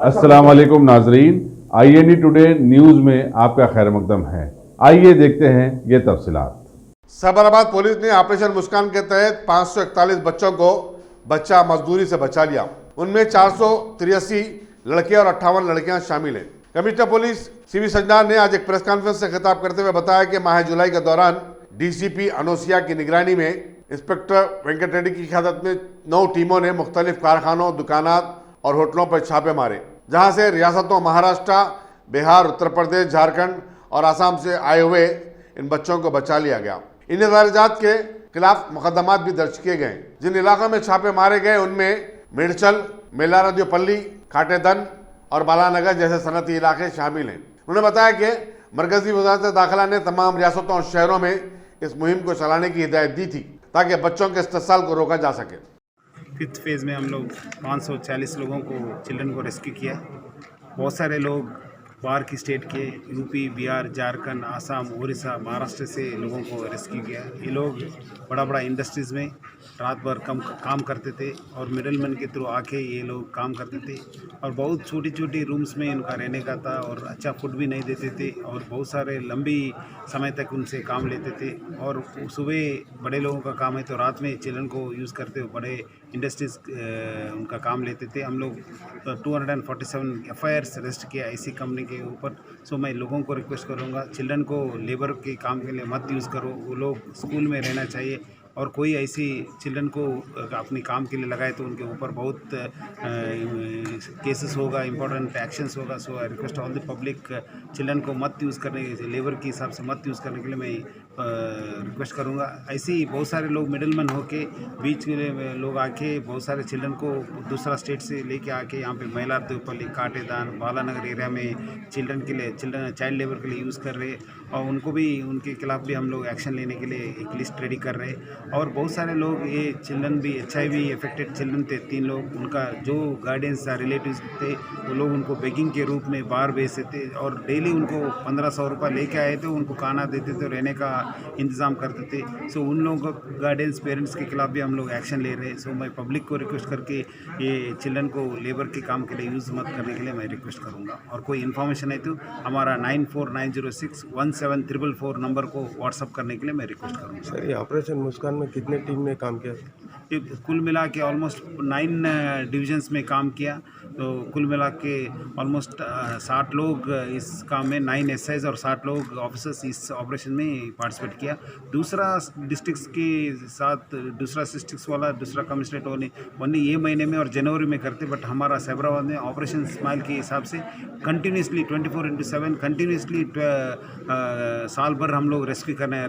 अस्सलाम वालेकुम नाजरीन, INE टुडे न्यूज में आपका खैर मकदम है। आइए देखते हैं ये तफसीलात। साबराबाद पुलिस ने ऑपरेशन मुस्कान के तहत 541 बच्चों को बच्चा मजदूरी से बचा लिया। उनमें 483 लड़के और 58 लड़कियां शामिल हैं। कमिश्नर पुलिस CV सज्जनार ने आज एक प्रेस कॉन्फ्रेंस से खिताब करते हुए बताया कि माह जुलाई के दौरान DCP अनोसिया की निगरानी में इंस्पेक्टर वेंकट रेड्डी की क़यादत में 9 टीमों ने मुख्तलिफ कारखानों, दुकानात और होटलों पर छापे मारे, जहां से रियासतों महाराष्ट्र, बिहार, उत्तर प्रदेश, झारखंड और आसाम से आए हुए इन बच्चों को बचा लिया गया। इन दर्जात के खिलाफ मुकदमात भी दर्ज किए गए। जिन इलाकों में छापे मारे गए उनमें मेडचल, मेलारद्योपल्ली, खाटेदन और बालानगर जैसे सनती इलाके शामिल हैं। उन्होंने बताया कि मरकजी वजारत दाखिला ने तमाम रियासतों और शहरों में इस मुहिम को चलाने की हिदायत दी थी ताकि बच्चों के इस्तेसाल को रोका जा सके। 5th फेज़ में हम लोग 540 लोगों को चिल्ड्रन को रेस्क्यू किया। बहुत सारे लोग बाहर की स्टेट के UP, बिहार, झारखंड, आसाम, उड़ीसा, महाराष्ट्र से लोगों को रेस्क्यू किया। ये लोग बड़ा बड़ा इंडस्ट्रीज़ में रात भर काम करते थे और मिडलमैन के थ्रू आके ये लोग काम करते थे और बहुत छोटी छोटी रूम्स में इनका रहने का था और अच्छा फूड भी नहीं देते थे और बहुत सारे लंबी समय तक उनसे काम लेते थे। और सुबह बड़े लोगों का काम है तो रात में चिल्ड्रन को यूज़ करते हुए बड़े इंडस्ट्रीज़ उनका काम लेते थे। हम लोग 247 FIRs रजिस्टर किया ऐसी कंपनी के ऊपर। सो मैं लोगों को रिक्वेस्ट करूँगा, चिल्ड्रन को लेबर के काम के लिए मत यूज़ करो। वो लोग स्कूल में रहना चाहिए और कोई ऐसी चिल्ड्रन को अपने काम के लिए लगाए तो उनके ऊपर बहुत केसेस होगा, इम्पोर्टेंट एक्शंस होगा। So I request all the public, children को मत यूज़ करने, लेबर के हिसाब से मत यूज़ करने के लिए मैं रिक्वेस्ट करूँगा। ऐसे ही बहुत सारे लोग मिडलमैन होके बीच में लोग आके बहुत सारे चिल्ड्रन को दूसरा स्टेट से लेके आके यहाँ पे मेलारद्योपल्ली, काटेदान, बालानगर एरिया में चिल्ड्रन के लिए चाइल्ड लेबर के लिए यूज़ कर रहे और उनको भी उनके खिलाफ भी हम लोग एक्शन लेने के लिए एक लिस्ट रेडी कर रहे हैं। और बहुत सारे लोग ये चिल्ड्रन भी HIV इफेक्टेड चिल्ड्रन थे 3 लोग, उनका जो गार्डियंस रिलेटिव्स थे वो लोग उनको बेगिंग के रूप में बाहर भेजते थे और डेली उनको 1500 रुपये लेके आए थे, उनको खाना देते थे, रहने का इंतज़ाम करते थे। सो उन लोगों का गार्डियंस पेरेंट्स के खिलाफ भी हम लोग एक्शन ले रहे हैं। सो मैं पब्लिक को रिक्वेस्ट करके ये चिल्ड्रन को लेबर के काम के लिए यूज़ मत करने के लिए मैं रिक्वेस्ट करूँगा। और कोई इन्फॉर्मेशन है तो हमारा 9490641444 नंबर को व्हाट्सअप करने के लिए मैं रिक्वेस्ट करूँगा। सर, ये ऑपरेशन मुस्कान में कितने टीम ने काम किया? ये कुल मिला के ऑलमोस्ट 9 डिविजन्स में काम किया, तो कुल मिला के ऑलमोस्ट 60 लोग इस काम में, 9 SIs और 60 लोग ऑफिसर्स इस ऑपरेशन में पार्टिसिपेट किया। दूसरा डिस्ट्रिक्ट्स के साथ दूसरा डिस्ट्रिक्ट्स वाला दूसरा कमिश्नरेट ओनली ये महीने में और जनवरी में करते, बट हमारा साबराबाद में ऑपरेशन स्माइल के हिसाब से कंटिन्यूसली 24/7 कंटिन्यूसली साल भर हम लोग रेस्क्यू कर रहे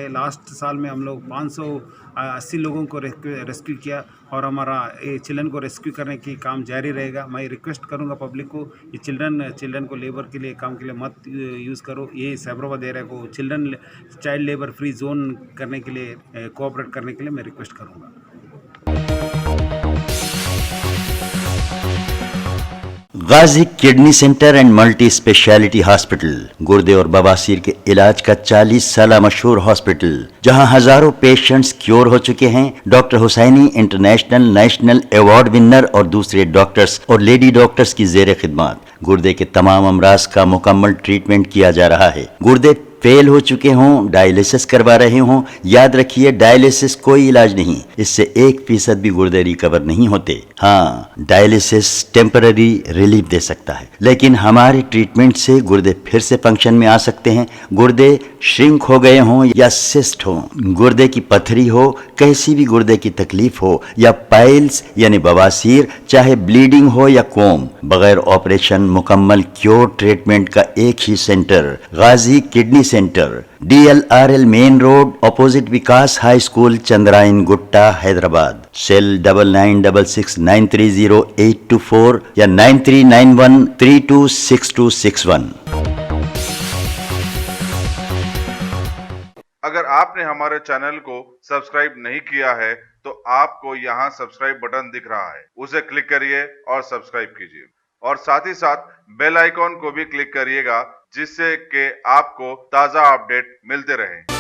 हैं। लास्ट साल में हम लोग 580 लोगों को रेस्क्यू किया और हमारा ये चिल्ड्रन को रेस्क्यू करने की काम जारी रहेगा। मैं रिक्वेस्ट करूंगा पब्लिक को, ये चिल्ड्रन को लेबर के लिए काम के लिए मत यूज़ करो। ये साबराबाद एरिया को चाइल्ड लेबर फ्री जोन करने के लिए कोऑपरेट करने के लिए मैं रिक्वेस्ट करूँगा। Ghazi kidney centre and multi speciality hospital, गुर्दे और बवासीर के इलाज का 40 साल मशहूर हॉस्पिटल, जहां हजारों पेशेंट्स क्योर हो चुके हैं। Doctor Husaini international national award winner और दूसरे डॉक्टर्स और लेडी डॉक्टर्स की जेर खिदमत गुर्दे के तमाम अमराज का मुकम्मल ट्रीटमेंट किया जा रहा है। गुर्दे फेल हो चुके हों, डायलिसिस करवा रहे हों, याद रखिए डायलिसिस कोई इलाज नहीं, इससे 1% भी गुर्दे रिकवर नहीं होते। हाँ, डायलिसिस टेम्पररी रिलीफ दे सकता है, लेकिन हमारे ट्रीटमेंट से गुर्दे फिर से फंक्शन में आ सकते हैं। गुर्दे श्रिंक हो गए हों या सिस्ट हो, गुर्दे की पथरी हो, कैसी भी गुर्दे की तकलीफ हो या पाइल्स यानी बवासीर, चाहे ब्लीडिंग हो या कोम, बगैर ऑपरेशन मुकम्मल क्योर ट्रीटमेंट का एक ही centre, Ghazi kidney centre, DLRL main road, opposite Vikas high school, Chandrayangutta, Hyderabad. Cell 9966930824 या 9391326261। अगर आपने हमारे चैनल को सब्सक्राइब नहीं किया है तो आपको यहाँ सब्सक्राइब बटन दिख रहा है, उसे क्लिक करिए और सब्सक्राइब कीजिए और साथ ही साथ बेल आइकॉन को भी क्लिक करिएगा, जिससे कि आपको ताज़ा अपडेट मिलते रहें।